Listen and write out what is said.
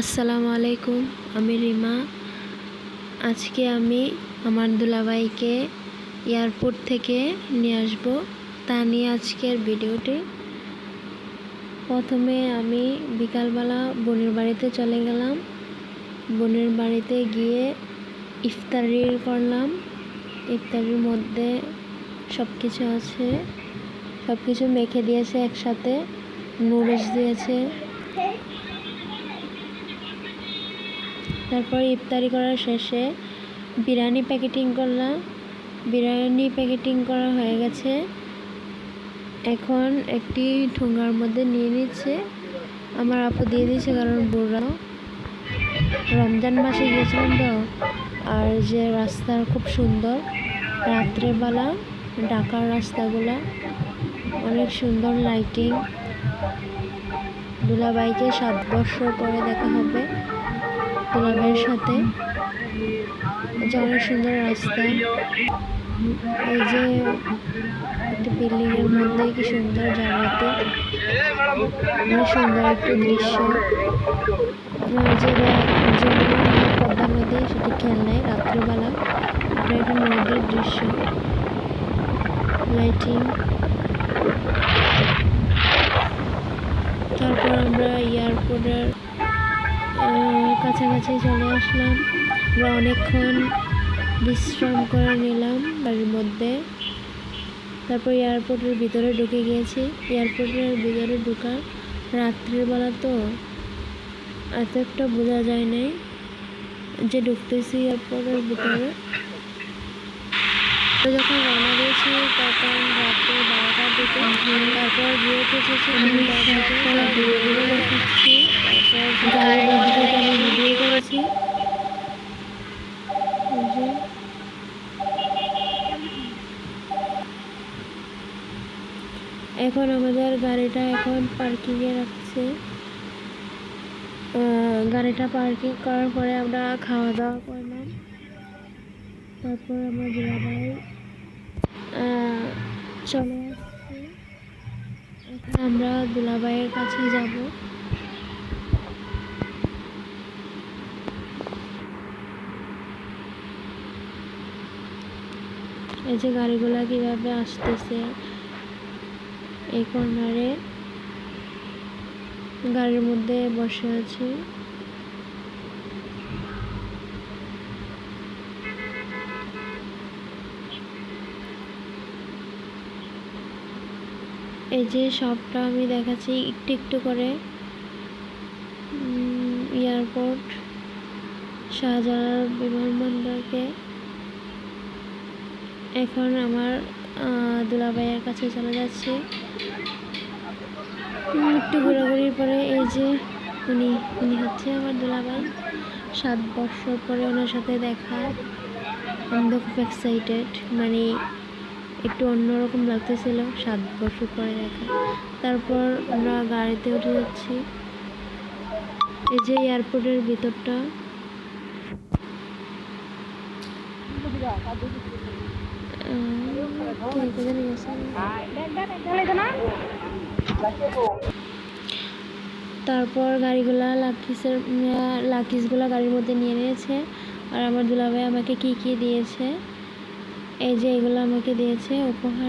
আসসালামু আলাইকুম, আমি রিমা। আজকে আমি আমার দুলাভাইকে এয়ারপোর্ট থেকে নিয়ে আসবো, তা নিয়ে আজকের ভিডিওটি। প্রথমে আমি বিকালবেলা বোনের বাড়িতে চলে গেলাম। বোনের বাড়িতে গিয়ে ইফতারি করলাম। ইফতারির মধ্যে সব কিছু আছে, সব কিছু মেখে দিয়েছে একসাথে, নুডলস দিয়েছে। তারপর ইফতারি করার শেষে বিরিয়ানি প্যাকেটিং করলাম। বিরিয়ানি প্যাকেটিং করা হয়ে গেছে, এখন একটি ঠোঙ্গার মধ্যে নিয়ে নিচ্ছে। আমার আপু দিয়ে দিয়েছে, কারণ বুড়াও রমজান মাসে গিয়েছিলাম তো। আর যে রাস্তা খুব সুন্দর, রাত্রেবেলা ঢাকার রাস্তাগুলা অনেক সুন্দর, লাইটিং। দুলাভাইকে 7 বছর পরে দেখা হবে দুলাভাইয়ের সাথে। অনেক সুন্দর রাস্তা। এই যে একটা বিল্ডিং এর মধ্যে কি সুন্দর জায়গাতে, অনেক সুন্দর একটা দৃশ্য। পদ্মা নদী, সেটা খেয়াল নাই রাত্রিবেলা। এটা একটা নদীর দৃশ্য, লাইটিং। তারপর আমরা এয়ারপোর্টের কাছাকাছি চলে আসলাম। আমরা অনেকক্ষণ বিশ্রাম করে নিলাম বাড়ির মধ্যে। তারপর এয়ারপোর্টের ভিতরে ঢুকে গিয়েছি। এয়ারপোর্টের ভিতরে ঢুকা রাত্রির বেলা তো এত একটা বোঝা যায় নাই যে ঢুকতেছি এয়ারপোর্টের ভিতরে। যখন রওনা দিয়েছি তখন রাত্রে 12টার দিকে। তারপর গিয়ে পৌঁছেছি দেখাচ্ছি। তারপর গাড়ির মধ্যে আমি ভিডিও করেছি। এখন আমাদের গাড়িটা পার্কিংয়ে রাখছে। গাড়িটা পার্কিং করার পরে আমরা খাওয়া দাওয়া করলাম। তারপর আমার দুলাভাই চলে আসছে। এখন আমরা দুলাভাইয়ের কাছে যাব। এই যে গাড়িগুলা কিভাবে আসতেছে এই কর্নারে, গাড়ির মধ্যে বসে আছে। এই যে সবটা আমি দেখাচ্ছি একটু একটু করে। এয়ারপোর্ট, শাহজালাল বিমানবন্দরকে। এখন আমার দুলাভাইয়ের কাছে চলে যাচ্ছি। একটু ঘোরাঘুরির পরে এই যে উনি হচ্ছে আমার দুলাভাই। 7 বছর পরে ওনার সাথে দেখা। আমি তো খুব এক্সাইটেড, মানে একটু অন্যরকম লাগতেছিল 7 বছর পরে দেখা। তারপর আমরা গাড়িতে উঠে যাচ্ছি। এই যে এয়ারপোর্টের ভিতরটা। তারপর গাড়িগুলা লাকিজগুলা গাড়ির মধ্যে নিয়ে নিয়েছে। আর আমার দুলাভাই আমাকে কি দিয়েছে, এই যে এগুলো আমাকে দিয়েছে উপহার।